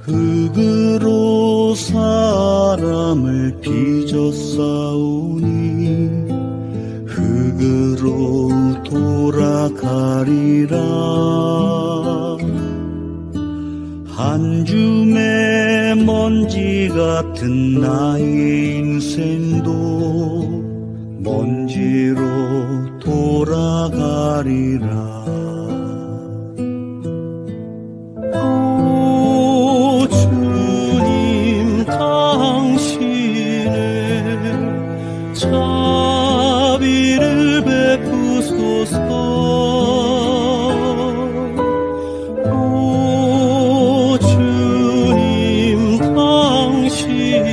흙으로 사람을 빚었사오니 흙으로 돌아가리라. 한 줌의 먼지 같은 나의 인생도 먼지로 돌아가리라. 자비를 베푸소서. 오 주님, 당신의